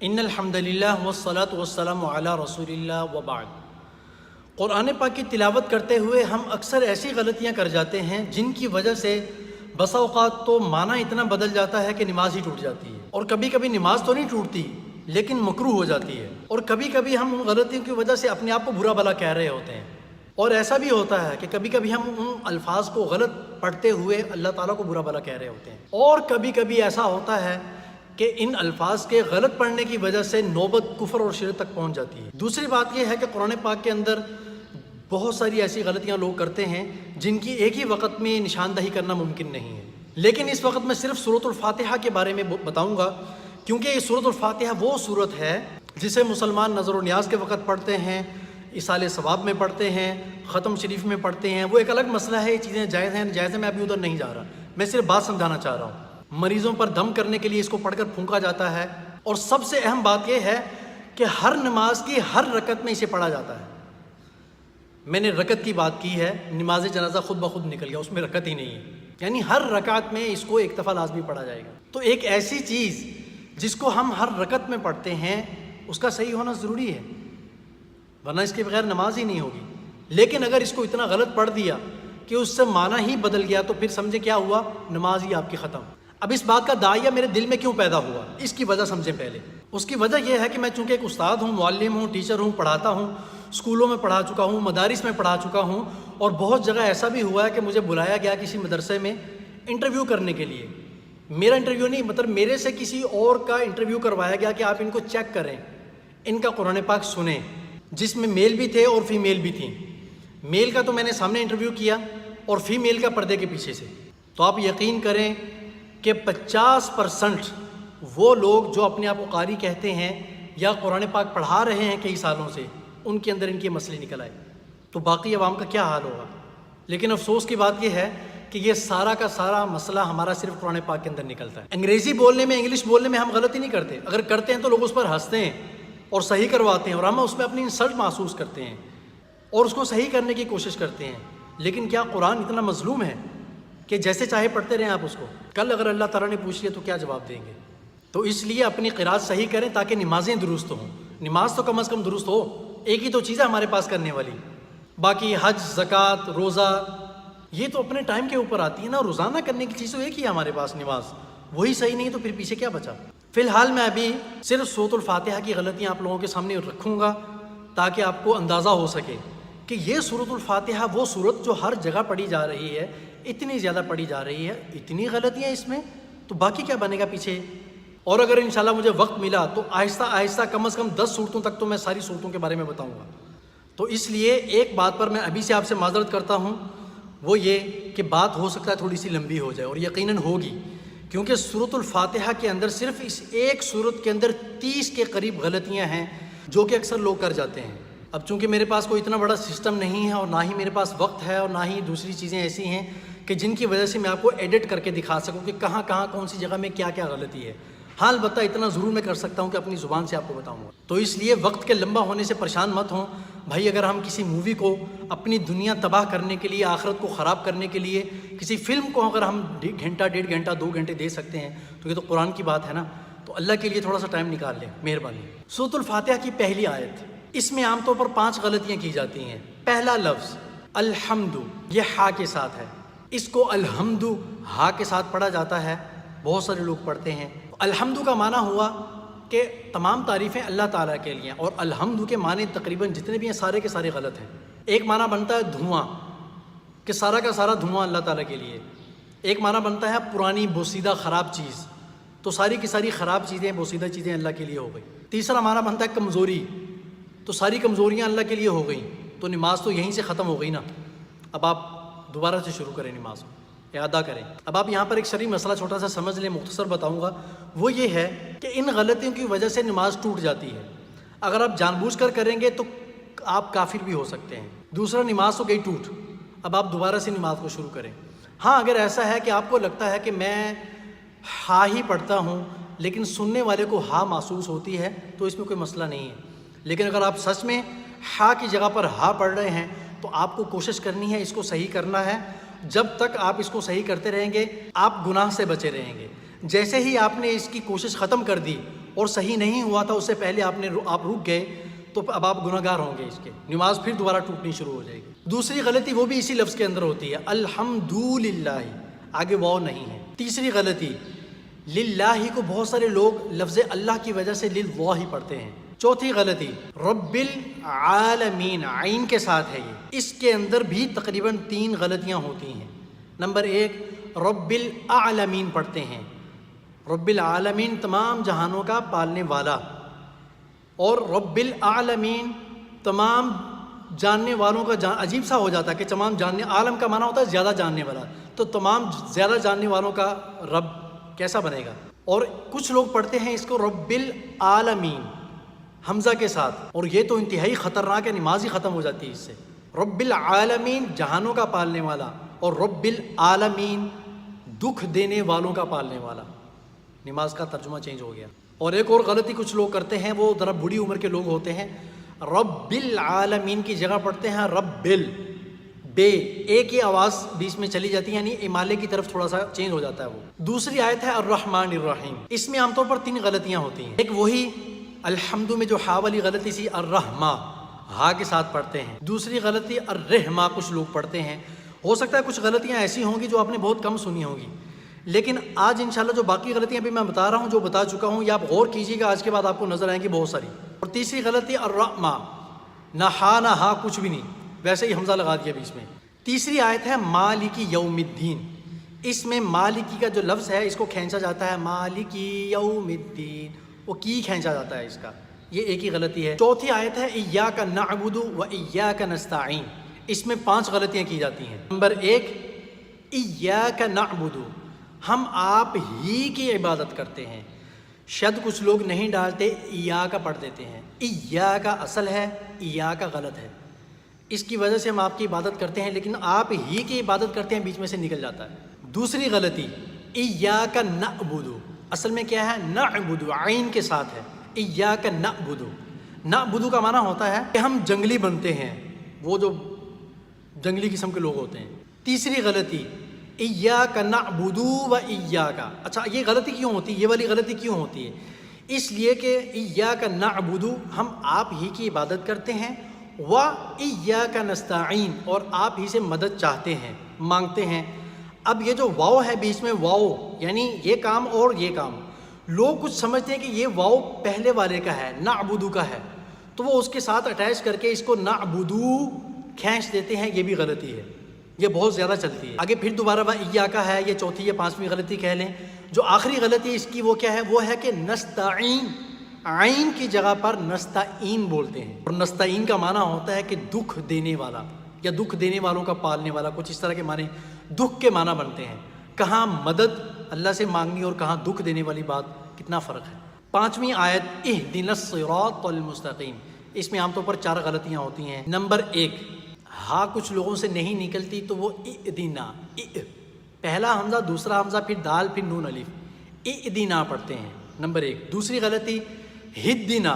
ان الحمد للہ والصلاۃ والسلام علی رسول اللہ وبعد۔ قرآن پاک کی تلاوت کرتے ہوئے ہم اکثر ایسی غلطیاں کر جاتے ہیں جن کی وجہ سے بسا اوقات تو معنی اتنا بدل جاتا ہے کہ نماز ہی ٹوٹ جاتی ہے، اور کبھی کبھی نماز تو نہیں ٹوٹتی لیکن مکروہ ہو جاتی ہے، اور کبھی کبھی ہم ان غلطیوں کی وجہ سے اپنے آپ کو برا بھلا کہہ رہے ہوتے ہیں، اور ایسا بھی ہوتا ہے کہ کبھی کبھی ہم ان الفاظ کو غلط پڑھتے ہوئے اللہ تعالیٰ کو برا بھلا کہہ رہے ہوتے ہیں، اور کبھی کبھی ایسا ہوتا ہے کہ ان الفاظ کے غلط پڑھنے کی وجہ سے نوبت کفر اور شرک تک پہنچ جاتی ہے۔ دوسری بات یہ ہے کہ قرآن پاک کے اندر بہت ساری ایسی غلطیاں لوگ کرتے ہیں جن کی ایک ہی وقت میں نشاندہی کرنا ممکن نہیں ہے، لیکن اس وقت میں صرف سورۃ الفاتحہ کے بارے میں بتاؤں گا، کیونکہ یہ سورۃ الفاتحہ وہ سورت ہے جسے مسلمان نظر و نیاز کے وقت پڑھتے ہیں، اصالِ ثواب میں پڑھتے ہیں، ختم شریف میں پڑھتے ہیں۔ وہ ایک الگ مسئلہ ہے، یہ چیزیں جائز ہیں جائز ہیں، میں ابھی ادھر نہیں جا رہا، میں صرف بات سمجھانا چاہ رہا ہوں۔ مریضوں پر دم کرنے کے لیے اس کو پڑھ کر پھونکا جاتا ہے، اور سب سے اہم بات یہ ہے کہ ہر نماز کی ہر رکعت میں اسے پڑھا جاتا ہے۔ میں نے رکعت کی بات کی ہے، نماز جنازہ خود بخود نکل گیا، اس میں رکعت ہی نہیں ہے، یعنی ہر رکعت میں اس کو ایک دفعہ لازمی پڑھا جائے گا۔ تو ایک ایسی چیز جس کو ہم ہر رکعت میں پڑھتے ہیں اس کا صحیح ہونا ضروری ہے، ورنہ اس کے بغیر نماز ہی نہیں ہوگی۔ لیکن اگر اس کو اتنا غلط پڑھ دیا کہ اس سے معنی ہی بدل گیا تو پھر سمجھے کیا ہوا، نماز ہی آپ کی ختم۔ اب اس بات کا داعیہ میرے دل میں کیوں پیدا ہوا، اس کی وجہ سمجھیں پہلے۔ اس کی وجہ یہ ہے کہ میں چونکہ ایک استاد ہوں، معلم ہوں، ٹیچر ہوں، پڑھاتا ہوں، اسکولوں میں پڑھا چکا ہوں، مدارس میں پڑھا چکا ہوں، اور بہت جگہ ایسا بھی ہوا ہے کہ مجھے بلایا گیا کسی مدرسے میں انٹرویو کرنے کے لیے۔ میرا انٹرویو نہیں، مطلب میرے سے کسی اور کا انٹرویو کروایا گیا کہ آپ ان کو چیک کریں، ان کا قرآن پاک سنیں، جس میں میل بھی تھے اور فیمیل بھی تھیں۔ میل کا تو میں نے سامنے انٹرویو کیا، اور فیمیل کا پردے کے پیچھے سے۔ تو آپ یقین کریں کہ 50% وہ لوگ جو اپنے آپ کو قاری کہتے ہیں یا قرآن پاک پڑھا رہے ہیں کئی سالوں سے، ان کے اندر ان کے مسئلے نکل آئے، تو باقی عوام کا کیا حال ہوگا؟ لیکن افسوس کی بات یہ ہے کہ یہ سارا کا سارا مسئلہ ہمارا صرف قرآن پاک کے اندر نکلتا ہے۔ انگریزی بولنے میں، انگلش بولنے میں ہم غلطی نہیں کرتے، اگر کرتے ہیں تو لوگ اس پر ہنستے ہیں اور صحیح کرواتے ہیں، اور ہم اس میں اپنی انسلٹ محسوس کرتے ہیں اور اس کو صحیح کرنے کی کوشش کرتے ہیں۔ لیکن کیا قرآن اتنا مظلوم ہے کہ جیسے چاہے پڑھتے رہیں آپ اس کو؟ کل اگر اللہ تعالیٰ نے پوچھ لیا تو کیا جواب دیں گے؟ تو اس لیے اپنی قرات صحیح کریں تاکہ نمازیں درست ہوں۔ نماز تو کم از کم درست ہو، ایک ہی تو چیز ہے ہمارے پاس کرنے والی، باقی حج، زکوٰۃ، روزہ یہ تو اپنے ٹائم کے اوپر آتی ہے نا، روزانہ کرنے کی چیز تو ایک ہی ہے ہمارے پاس، نماز۔ وہی صحیح نہیں تو پھر پیچھے کیا بچا؟ فی الحال میں ابھی صرف سورۃ الفاتحہ کی غلطیاں آپ لوگوں کے سامنے رکھوں گا تاکہ آپ کو اندازہ ہو سکے کہ یہ سورۃ الفاتحہ وہ سورت جو ہر جگہ پڑھی جا رہی ہے، اتنی زیادہ پڑھی جا رہی ہے، اتنی غلطیاں اس میں، تو باقی کیا بنے گا پیچھے؟ اور اگر انشاءاللہ مجھے وقت ملا تو آہستہ آہستہ کم از کم 10 صورتوں تک تو میں ساری صورتوں کے بارے میں بتاؤں گا۔ تو اس لیے ایک بات پر میں ابھی سے آپ سے معذرت کرتا ہوں، وہ یہ کہ بات ہو سکتا ہے تھوڑی سی لمبی ہو جائے، اور یقیناً ہوگی، کیونکہ سورۃ الفاتحہ کے اندر صرف اس ایک سورت کے اندر 30 کے قریب غلطیاں ہیں جو کہ اکثر لوگ کر جاتے ہیں۔ اب چونکہ میرے پاس کوئی اتنا بڑا سسٹم نہیں ہے، اور نہ ہی میرے پاس وقت ہے، اور نہ ہی دوسری چیزیں ایسی ہیں کہ جن کی وجہ سے میں آپ کو ایڈٹ کر کے دکھا سکوں کہ کہاں کہاں کون سی جگہ میں کیا کیا غلطی ہے۔ ہاں البتہ اتنا ضرور میں کر سکتا ہوں کہ اپنی زبان سے آپ کو بتاؤں گا۔ تو اس لیے وقت کے لمبا ہونے سے پریشان مت ہوں بھائی۔ اگر ہم کسی مووی کو اپنی دنیا تباہ کرنے کے لیے، آخرت کو خراب کرنے کے لیے، کسی فلم کو اگر ہم گھنٹہ، 1.5 گھنٹہ، 2 گھنٹے دے سکتے ہیں تو یہ تو قرآن کی بات ہے نا، تو اللہ کے لیے تھوڑا سا ٹائم نکال لیں، مہربانی۔ سورۃ الفاتحہ کی پہلی آیت، اس میں عام طور پر 5 غلطیاں کی جاتی ہیں۔ پہلا لفظ الحمد، یہ ہا کے ساتھ ہے، اس کو الحمد ہا کے ساتھ پڑھا جاتا ہے، بہت سارے لوگ پڑھتے ہیں۔ الحمد کا معنی ہوا کہ تمام تعریفیں اللہ تعالیٰ کے لیے، اور الحمد کے معنی تقریباً جتنے بھی ہیں سارے کے سارے غلط ہیں۔ ایک معنی بنتا ہے دھواں، کہ سارا کا سارا دھواں اللہ تعالیٰ کے لیے۔ ایک معنی بنتا ہے پرانی بوسیدہ خراب چیز، تو ساری کی ساری خراب چیزیں، بوسیدہ چیزیں اللہ کے لیے ہو گئی۔ تیسرا معنی بنتا ہے کمزوری، تو ساری کمزوریاں اللہ کے لیے ہو گئیں، تو نماز تو یہیں سے ختم ہو گئی نا، اب آپ دوبارہ سے شروع کریں نماز کو، ادا کریں۔ اب آپ یہاں پر ایک شرعی مسئلہ چھوٹا سا سمجھ لیں، مختصر بتاؤں گا، وہ یہ ہے کہ ان غلطیوں کی وجہ سے نماز ٹوٹ جاتی ہے۔ اگر آپ جان بوجھ کر کریں گے تو آپ کافر بھی ہو سکتے ہیں۔ دوسرا، نماز تو گئی ٹوٹ، اب آپ دوبارہ سے نماز کو شروع کریں۔ ہاں اگر ایسا ہے کہ آپ کو لگتا ہے کہ میں ہا ہی پڑھتا ہوں لیکن سننے والے کو ہا محسوس ہوتی ہے تو اس میں کوئی مسئلہ نہیں ہے، لیکن اگر آپ سچ میں ہا کی جگہ پر ہا پڑھ رہے ہیں تو آپ کو کوشش کرنی ہے، اس کو صحیح کرنا ہے۔ جب تک آپ اس کو صحیح کرتے رہیں گے آپ گناہ سے بچے رہیں گے۔ جیسے ہی آپ نے اس کی کوشش ختم کر دی اور صحیح نہیں ہوا تھا، اس سے پہلے آپ رک گئے تو اب آپ گناہ گار ہوں گے، اس کے نماز پھر دوبارہ ٹوٹنی شروع ہو جائے گی۔ دوسری غلطی وہ بھی اسی لفظ کے اندر ہوتی ہے، الحمدللہ، آگے واو نہیں ہے۔ تیسری غلطی، للہ کو بہت سارے لوگ لفظ اللہ کی وجہ سے للہ ہی پڑھتے ہیں۔ چوتھی غلطی، رب العالمین، عین کے ساتھ ہے یہ، اس کے اندر بھی تقریباً 3 غلطیاں ہوتی ہیں۔ نمبر 1، رب العالمین پڑھتے ہیں، رب العالمین تمام جہانوں کا پالنے والا، اور رب العالمین تمام جاننے والوں کا عجیب سا ہو جاتا ہے کہ تمام جاننے، عالم کا معنی ہوتا ہے زیادہ جاننے والا، تو تمام زیادہ جاننے والوں کا رب کیسا بنے گا؟ اور کچھ لوگ پڑھتے ہیں اس کو رب العالمین حمزہ کے ساتھ، اور یہ تو انتہائی خطرناک ہے، نماز ہی ختم ہو جاتی ہے اس سے۔ رب العالمین جہانوں کا پالنے والا، اور رب العالمین دکھ دینے والوں کا پالنے والا، نماز کا ترجمہ چینج ہو گیا۔ اور ایک اور غلطی کچھ لوگ کرتے ہیں، وہ ذرا بڑی عمر کے لوگ ہوتے ہیں، رب العالمین کی جگہ پڑھتے ہیں رب بے، ایک ہی آواز بیچ میں چلی جاتی ہے، یعنی امالے کی طرف تھوڑا سا چینج ہو جاتا ہے وہ۔ دوسری آیت ہے الرحمن الرحیم، اس میں عام طور پر 3 غلطیاں ہوتی ہیں۔ ایک وہی الحمد میں جو ہا والی غلطی سی، الرحمہ ہا کے ساتھ پڑھتے ہیں۔ دوسری غلطی الرحمہ کچھ لوگ پڑھتے ہیں۔ ہو سکتا ہے کچھ غلطیاں ایسی ہوں گی جو آپ نے بہت کم سنی ہوں گی، لیکن آج انشاءاللہ جو باقی غلطیاں بھی میں بتا رہا ہوں، جو بتا چکا ہوں، یہ آپ غور کیجیے گا، آج کے بعد آپ کو نظر آئیں گی بہت ساری۔ اور تیسری غلطی الرحمہ، نہ ہا نہ ہا، کچھ بھی نہیں، ویسے ہی حمزہ لگا دیا بیچ میں۔ تیسری آیت ہے مالکی یوم الدین، اس میں مالکی کا جو لفظ ہے اس کو کھینچا جاتا ہے، مالکی یوم الدین، وہ کی کھینچا جاتا ہے اس کا، یہ ایک ہی غلطی ہے۔ چوتھی آیت ہے ایاک نعبد و ایاک نستعین، اس میں 5 غلطیاں کی جاتی ہیں۔ نمبر 1، ایاک نعبد، ہم آپ ہی کی عبادت کرتے ہیں، شد کچھ لوگ نہیں ڈالتے، ایاک پڑھ دیتے ہیں، ایاک اصل ہے، ایاک غلط ہے، اس کی وجہ سے ہم آپ کی عبادت کرتے ہیں، لیکن آپ ہی کی عبادت کرتے ہیں، بیچ میں سے نکل جاتا ہے۔ دوسری غلطی، ایاک نعبد، اصل میں کیا ہے؟ نعبد، عین کے ساتھ ہے، ایاک نعبد، نعبد کا معنی ہوتا ہے کہ ہم جنگلی بنتے ہیں، وہ جو جنگلی قسم کے لوگ ہوتے ہیں۔ تیسری غلطی، ایاک نعبد و ایاک، اچھا یہ غلطی کیوں ہوتی ہے؟ یہ والی غلطی کیوں ہوتی ہے؟ اس لیے کہ ایاک نعبد، ہم آپ ہی کی عبادت کرتے ہیں، و ایاک نستعین، اور آپ ہی سے مدد چاہتے ہیں، مانگتے ہیں۔ اب یہ جو واو ہے بیچ میں، واو یعنی یہ کام اور یہ کام، لوگ کچھ سمجھتے ہیں کہ یہ واو پہلے والے کا ہے، نعبدو کا ہے، تو وہ اس کے ساتھ اٹیچ کر کے اس کو نعبدو کھینچ دیتے ہیں، یہ بھی غلطی ہے، یہ بہت زیادہ چلتی ہے۔ آگے پھر دوبارہ وہ ایاک ہے، یہ چوتھی یا 5ویں غلطی کہہ لیں۔ جو آخری غلطی اس کی وہ کیا ہے؟ وہ ہے کہ نستعین، عین کی جگہ پر نستعین بولتے ہیں، اور نستعین کا معنی ہوتا ہے کہ دکھ دینے والا، یا دکھ دینے والوں کا پالنے والا، کچھ اس طرح کے معنی، دکھ کے معنی بنتے ہیں۔ کہاں مدد اللہ سے مانگنی اور کہاں دکھ دینے والی بات، کتنا فرق ہے۔ 5ویں آیت اہدنا الصراط المستقیم، اس میں عام طور پر 4 غلطیاں ہوتی ہیں۔ نمبر 1، ہاں کچھ لوگوں سے نہیں نکلتی تو وہ اہدنا، پہلا حمزہ دوسرا حمزہ پھر دال پھر نون الف، اہدنا پڑھتے ہیں، نمبر 1۔ دوسری غلطی ہدنا،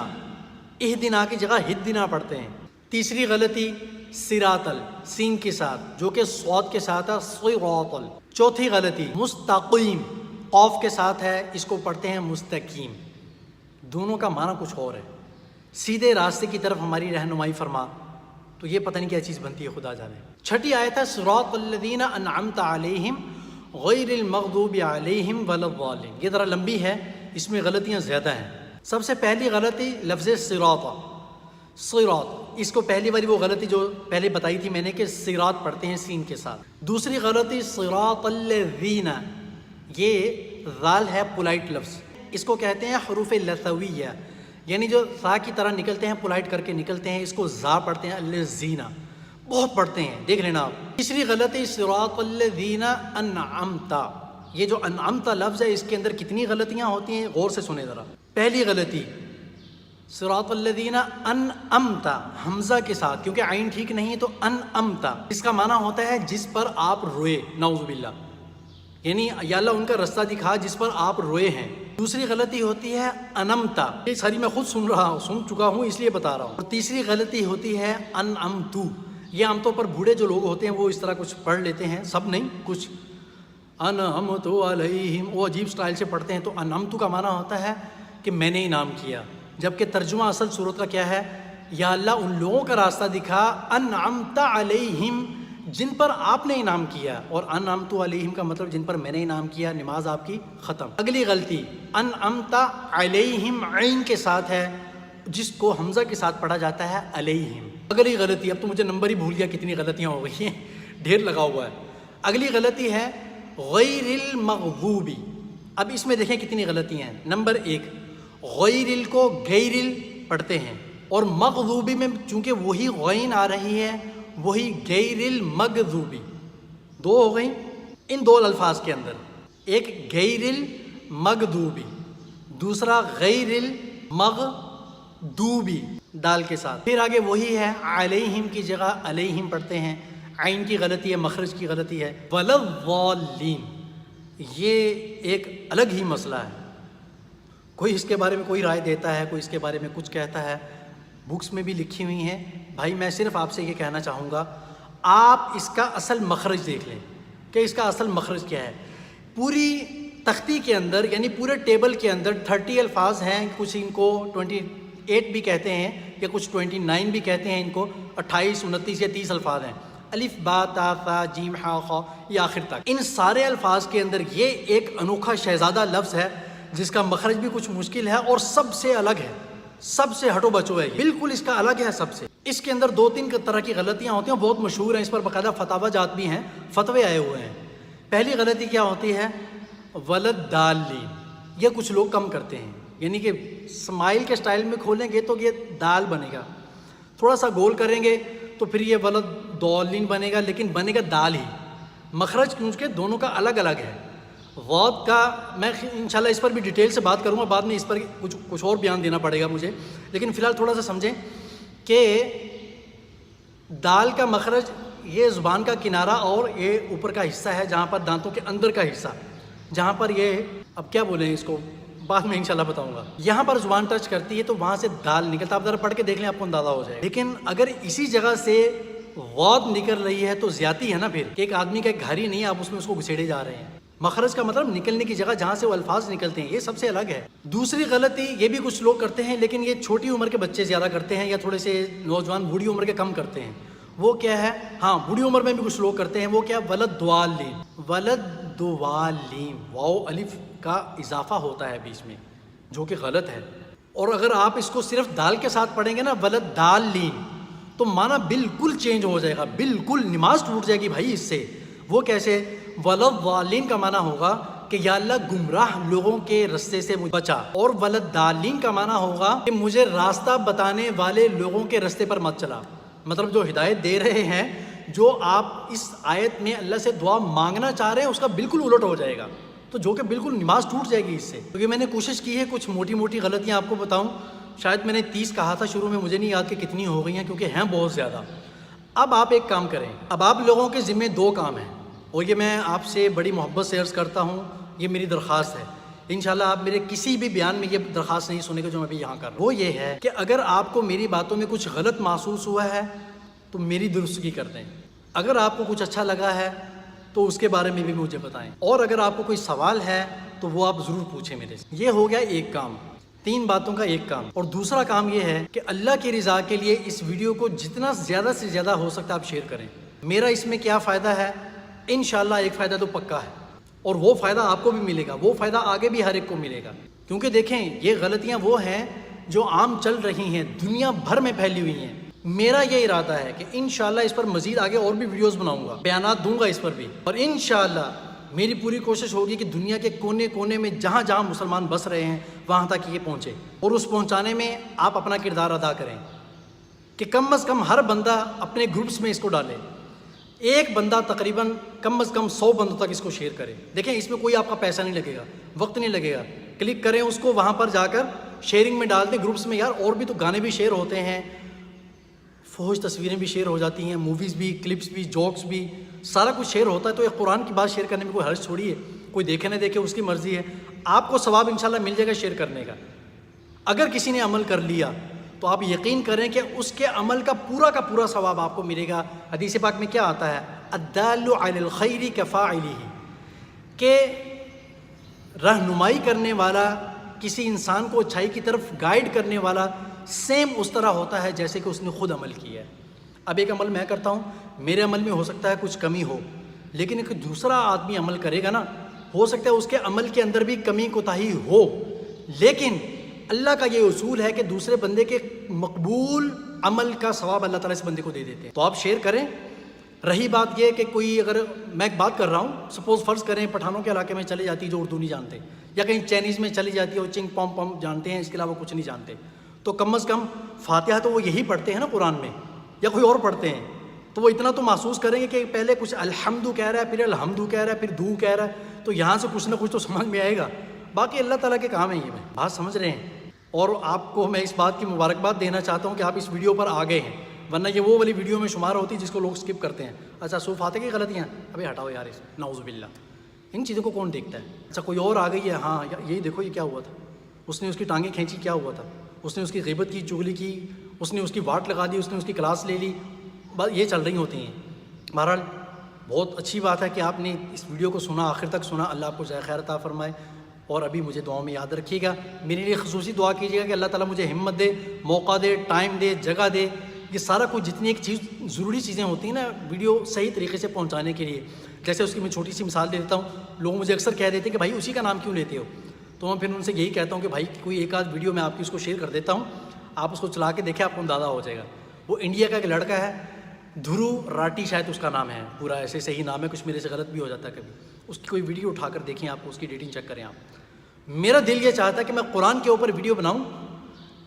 اہدنا کی جگہ ہدنا پڑھتے ہیں۔ تیسری غلطی صراطل، سین کے ساتھ، جو کہ صاد کے ساتھ ہے، صراطل۔ چوتھی غلطی مستقیم، قاف کے ساتھ ہے، اس کو پڑھتے ہیں مستقیم، دونوں کا معنی کچھ اور ہے۔ سیدھے راستے کی طرف ہماری رہنمائی فرما، تو یہ پتہ نہیں کیا چیز بنتی ہے، خدا جانے۔ چھٹی آیت ہے صراط الذین انعمت علیہم غیر المغضوب علیہم ولا الضالین، یہ ذرا لمبی ہے، اس میں غلطیاں زیادہ ہیں۔ سب سے پہلی غلطی لفظ صراط، صراط، اس کو پہلی والی وہ غلطی جو پہلے بتائی تھی میں نے کہ صراط پڑھتے ہیں سین کے ساتھ۔ دوسری غلطی صراط الذین، یہ ذال ہے پولائٹ لفظ، اس کو کہتے ہیں حروف لثویہ، یعنی جو ذا کی طرح نکلتے ہیں، پولائٹ کر کے نکلتے ہیں، اس کو ذا پڑھتے ہیں، الذین بہت پڑھتے ہیں، دیکھ لینا آپ۔ تیسری غلطی صراط الذین انعمت، یہ جو انعمت لفظ ہے اس کے اندر کتنی غلطیاں ہوتی ہیں، غور سے سنیں ذرا۔ پہلی غلطی صراط الذین انعمت، حمزہ کے ساتھ، کیونکہ عین ٹھیک نہیں ہے تو انعمت، اس کا معنی ہوتا ہے جس پر آپ روئے، نعوذ باللہ، یعنی یا اللہ ان کا رستہ دکھا جس پر آپ روئے ہیں۔ دوسری غلطی ہوتی ہے انمتا، یہ ساری میں خود سن چکا ہوں اس لیے بتا رہا ہوں۔ اور تیسری غلطی ہوتی ہے انعمتو، یہ عام طور پر بوڑھے جو لوگ ہوتے ہیں وہ اس طرح کچھ پڑھ لیتے ہیں، سب نہیں، کچھ انعمت علیہم، وہ عجیب سٹائل سے پڑھتے ہیں۔ تو انعمتو کا معنی ہوتا ہے کہ میں نے انعام کیا، جبکہ ترجمہ اصل صورت کا کیا ہے؟ یا اللہ ان لوگوں کا راستہ دکھا انعمت علیہم، جن پر آپ نے انعام کیا، اور انعمت علیہم کا مطلب جن پر میں نے انعام کیا۔ نماز آپ کی ختم۔ اگلی غلطی انعمت علیہم عین کے ساتھ ہے، جس کو حمزہ کے ساتھ پڑھا جاتا ہے علیہم۔ اگلی غلطی، اب تو مجھے نمبر ہی بھول گیا کتنی غلطیاں ہو گئی ہیں، ڈھیر لگا ہوا ہے۔ اگلی غلطی ہے غیر المغضوبی۔ اب اس میں دیکھیں کتنی غلطیاں ہیں۔ نمبر 1، غیر ال کو غیر ال پڑھتے ہیں، اور مغضوبی میں چونکہ وہی غین آ رہی ہے، وہی غیر المغضوبی، دو ہو گئیں ان دو الفاظ کے اندر، ایک غیر المغضوبی، دوسرا غیر المغضوبی دال کے ساتھ۔ پھر آگے وہی ہے، علیہم کی جگہ علیہم پڑھتے ہیں، عین کی غلطی ہے، مخرج کی غلطی ہے۔ وَلَضَّالِّينَ، یہ ایک الگ ہی مسئلہ ہے، کوئی اس کے بارے میں کوئی رائے دیتا ہے، کوئی اس کے بارے میں کچھ کہتا ہے، بکس میں بھی لکھی ہوئی ہیں۔ بھائی میں صرف آپ سے یہ کہنا چاہوں گا، آپ اس کا اصل مخرج دیکھ لیں کہ اس کا اصل مخرج کیا ہے۔ پوری تختی کے اندر یعنی پورے ٹیبل کے اندر 30 الفاظ ہیں، کچھ ان کو 28 بھی کہتے ہیں یا کچھ 29 بھی کہتے ہیں، ان کو 28 29 یا 30 الفاظ ہیں، الف با تا ثا جیم ہا خا یہ آخر تک۔ ان سارے الفاظ کے اندر یہ ایک انوکھا شہزادہ لفظ ہے جس کا مخرج بھی کچھ مشکل ہے اور سب سے الگ ہے، سب سے ہٹو بچو ہے، بالکل اس کا الگ ہے سب سے۔ اس کے اندر 2-3 طرح کی غلطیاں ہوتی ہیں، بہت مشہور ہیں، اس پر باقاعدہ فتاوی جات بھی ہیں، فتوے آئے ہوئے ہیں۔ پہلی غلطی کیا ہوتی ہے؟ ولدالین، یہ کچھ لوگ کم کرتے ہیں، یعنی کہ اسماعیل کے سٹائل میں کھولیں گے تو یہ دال بنے گا، تھوڑا سا گول کریں گے تو پھر یہ ولدالین بنے گا، لیکن بنے گا دال ہی۔ مخرج کیونکہ دونوں کا الگ الگ ہے۔ غوط کا میں انشاءاللہ اس پر بھی ڈیٹیل سے بات کروں گا، بعد میں اس پر کچھ اور بیان دینا پڑے گا مجھے، لیکن فی الحال تھوڑا سا سمجھیں کہ دال کا مخرج یہ زبان کا کنارہ اور یہ اوپر کا حصہ ہے، جہاں پر دانتوں کے اندر کا حصہ، جہاں پر یہ اب کیا بولیں اس کو، بعد میں انشاءاللہ بتاؤں گا، یہاں پر زبان ٹچ کرتی ہے تو وہاں سے دال نکلتا ہے۔ آپ ذرا پڑھ کے دیکھ لیں، آپ کو اندازہ ہو جائے۔ لیکن اگر اسی جگہ سے غوط نکل رہی ہے تو زیادتی ہے نا، پھر ایک آدمی کا ایک گھر ہی نہیں ہے، آپ اس میں اس کو گھسیڑے جا رہے ہیں۔ مخرج کا مطلب نکلنے کی جگہ جہاں سے وہ الفاظ نکلتے ہیں، یہ سب سے الگ ہے۔ دوسری غلطی یہ بھی کچھ لوگ کرتے ہیں، لیکن یہ چھوٹی عمر کے بچے زیادہ کرتے ہیں یا تھوڑے سے نوجوان بوڑھی عمر کے کم کرتے ہیں۔ وہ کیا ہے؟ ہاں بوڑھی عمر میں بھی کچھ لوگ کرتے ہیں، وہ کیا؟ ولدوالین، ولدوالین، واو الف کا اضافہ ہوتا ہے بیچ میں، جو کہ غلط ہے۔ اور اگر آپ اس کو صرف دال کے ساتھ پڑھیں گے نا، ولدالین، تو معنی بالکل چینج ہو جائے گا، بالکل نماز ٹوٹ جائے گی بھائی اس سے۔ وہ کیسے؟ ولدوالین کا معنی ہوگا کہ یا اللہ گمراہ لوگوں کے رستے سے مجھے بچا، اور ولدالین کا معنی ہوگا کہ مجھے راستہ بتانے والے لوگوں کے رستے پر مت چلا۔ مطلب جو ہدایت دے رہے ہیں، جو آپ اس آیت میں اللہ سے دعا مانگنا چاہ رہے ہیں، اس کا بالکل الٹ ہو جائے گا، تو جو کہ بالکل نماز ٹوٹ جائے گی اس سے۔ کیونکہ میں نے کوشش کی ہے کچھ موٹی موٹی غلطیاں آپ کو بتاؤں، شاید میں نے 30 کہا تھا شروع میں، مجھے نہیں یاد کہ کتنی ہو گئی ہیں، کیونکہ ہیں بہت زیادہ۔ اب آپ ایک کام کریں، اب آپ لوگوں کے ذمہ 2 کام ہیں، اور یہ میں آپ سے بڑی محبت سے عرض کرتا ہوں، یہ میری درخواست ہے۔ انشاءاللہ آپ میرے کسی بھی بیان میں یہ درخواست نہیں سنیں گے جو میں بھی یہاں کر رہا ہوں۔ وہ یہ ہے کہ اگر آپ کو میری باتوں میں کچھ غلط محسوس ہوا ہے تو میری درستگی کر دیں، اگر آپ کو کچھ اچھا لگا ہے تو اس کے بارے میں بھی مجھے بتائیں، اور اگر آپ کو کوئی سوال ہے تو وہ آپ ضرور پوچھیں میرے سے۔ یہ ہو گیا ایک کام، 3 باتوں کا ایک کام۔ اور دوسرا کام یہ ہے کہ اللہ کی رضا کے لیے اس ویڈیو کو جتنا زیادہ سے زیادہ ہو سکتا ہے آپ شیئر کریں۔ میرا اس میں کیا فائدہ ہے؟ انشاءاللہ ایک فائدہ تو پکا ہے، اور وہ فائدہ آپ کو بھی ملے گا، وہ فائدہ آگے بھی ہر ایک کو ملے گا۔ کیونکہ دیکھیں یہ غلطیاں وہ ہیں جو عام چل رہی ہیں، دنیا بھر میں پھیلی ہوئی ہیں۔ میرا یہ ارادہ ہے کہ انشاءاللہ اس پر مزید آگے اور بھی ویڈیوز بناؤں گا، بیانات دوں گا اس پر بھی، اور انشاءاللہ میری پوری کوشش ہوگی کہ دنیا کے کونے کونے میں جہاں جہاں مسلمان بس رہے ہیں وہاں تک یہ پہنچے، اور اس پہنچانے میں آپ اپنا کردار ادا کریں کہ کم از کم ہر بندہ اپنے گروپس میں اس کو ڈالے، ایک بندہ تقریباً کم از کم 100 بندوں تک اس کو شیئر کرے۔ دیکھیں اس میں کوئی آپ کا پیسہ نہیں لگے گا، وقت نہیں لگے گا، کلک کریں اس کو، وہاں پر جا کر شیئرنگ میں ڈال دیں گروپس میں۔ یار اور بھی تو گانے بھی شیئر ہوتے ہیں، فحش تصویریں بھی شیئر ہو جاتی ہیں، موویز بھی، کلپس بھی، جوکس بھی، سارا کچھ شیئر ہوتا ہے، تو ایک قرآن کی بات شیئر کرنے میں کوئی حرج تھوڑی ہے، کوئی دیکھے نہ دیکھے اس کی مرضی ہے، آپ کو ثواب انشاءاللہ مل جائے گا شیئر کرنے کا۔ اگر کسی نے عمل کر لیا تو آپ یقین کریں کہ اس کے عمل کا پورا ثواب آپ کو ملے گا۔ حدیث پاک میں کیا آتا ہے؟ الدال علی الخیر کفاعلہ، کہ رہنمائی کرنے والا کسی انسان کو اچھائی کی طرف گائیڈ کرنے والا سیم اس طرح ہوتا ہے جیسے کہ اس نے خود عمل کیا ہے۔ اب ایک عمل میں کرتا ہوں، میرے عمل میں ہو سکتا ہے کچھ کمی ہو، لیکن ایک دوسرا آدمی عمل کرے گا نا، ہو سکتا ہے اس کے عمل کے اندر بھی کمی کوتاہی ہو، لیکن اللہ کا یہ اصول ہے کہ دوسرے بندے کے مقبول عمل کا ثواب اللہ تعالیٰ اس بندے کو دے دیتے ہیں۔ تو آپ شیئر کریں۔ رہی بات یہ کہ کوئی اگر میں ایک بات کر رہا ہوں، سپوز فرض کریں پٹھانوں کے علاقے میں چلی جاتی جو اردو نہیں جانتے، یا کہیں چائنیز میں چلی جاتی ہے اور چنگ پم پم جانتے ہیں، اس کے علاوہ کچھ نہیں جانتے، تو کم از کم فاتحہ تو وہ یہی پڑھتے ہیں نا قرآن میں، یا کوئی اور پڑھتے ہیں، تو وہ اتنا تو محسوس کریں گے کہ پہلے کچھ الحمد کہہ رہا ہے، پھر الحمد کہہ رہا ہے، پھر دو کہہ رہا ہے، تو یہاں سے کچھ نہ کچھ تو سمجھ میں آئے گا۔ باقی اللہ تعالیٰ کے کام ہے، یہ میں بات سمجھ رہے ہیں۔ اور آپ کو میں اس بات کی مبارکباد دینا چاہتا ہوں کہ آپ اس ویڈیو پر آ گئے ہیں، ورنہ یہ وہ والی ویڈیو میں شمار ہوتی جس کو لوگ سکپ کرتے ہیں۔ اچھا سورہ فاتحہ کی غلطیاں، ابھی ہٹاؤ یار، اس نعوذ باللہ، ان چیزوں کو کون دیکھتا ہے؟ اچھا کوئی اور آ گئی ہے، ہاں یہی دیکھو یہ کیا ہوا تھا، اس نے اس کی ٹانگیں کھینچی، کیا ہوا تھا، اس نے اس کی غیبت کی، چغلی کی، اس نے اس کی واٹ لگا دی، اس نے اس کی کلاس لے لی، بس یہ چل رہی ہوتی ہیں۔ بہرحال بہت اچھی بات ہے کہ آپ نے اس ویڈیو کو سنا، آخر تک سنا۔ اللہ آپ کو جزائے خیر عطا فرمائے، اور ابھی مجھے دعاؤں میں یاد رکھیے گا، میرے لیے خصوصی دعا کیجیے گا کہ اللہ تعالیٰ مجھے ہمت دے، موقع دے، ٹائم دے، جگہ دے، یہ سارا کچھ جتنی ایک چیز ضروری چیزیں ہوتی ہیں نا ویڈیو صحیح طریقے سے پہنچانے کے لیے، جیسے اس کی میں چھوٹی سی مثال دے دیتا ہوں۔ لوگ مجھے اکثر کہہ دیتے ہیں کہ بھائی اسی کا نام کیوں لیتے ہو، تو میں پھر ان سے یہی کہتا ہوں کہ بھائی کوئی ایک آدھ ویڈیو میں آپ کی اس کو شیئر کر دیتا ہوں، آپ اس کو چلا کے دیکھیں، آپ کو اندازہ ہو جائے گا۔ وہ انڈیا کا ایک لڑکا ہے، دھرو راٹی شاید اس کا نام ہے، پورا ایسے صحیح نام ہے، کچھ میرے سے غلط بھی ہو جاتا ہے کبھی، اس کی کوئی ویڈیو اٹھا کر دیکھیں، آپ اس کی ڈیٹنگ چیک کریں۔ آپ میرا دل یہ چاہتا ہے کہ میں قرآن کے اوپر ویڈیو بناؤں،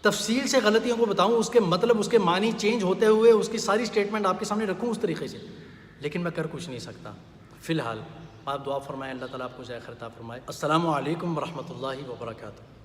تفصیل سے غلطیوں کو بتاؤں، اس کے مطلب، اس کے معنی چینج ہوتے ہوئے اس کی ساری سٹیٹمنٹ آپ کے سامنے رکھوں اس طریقے سے، لیکن میں کر کچھ نہیں سکتا۔ فی الحال آپ دعا فرمائیں، اللہ تعالیٰ آپ کو جزائے خیر عطا فرمائے۔ السلام علیکم ورحمۃ اللہ وبرکاتہ۔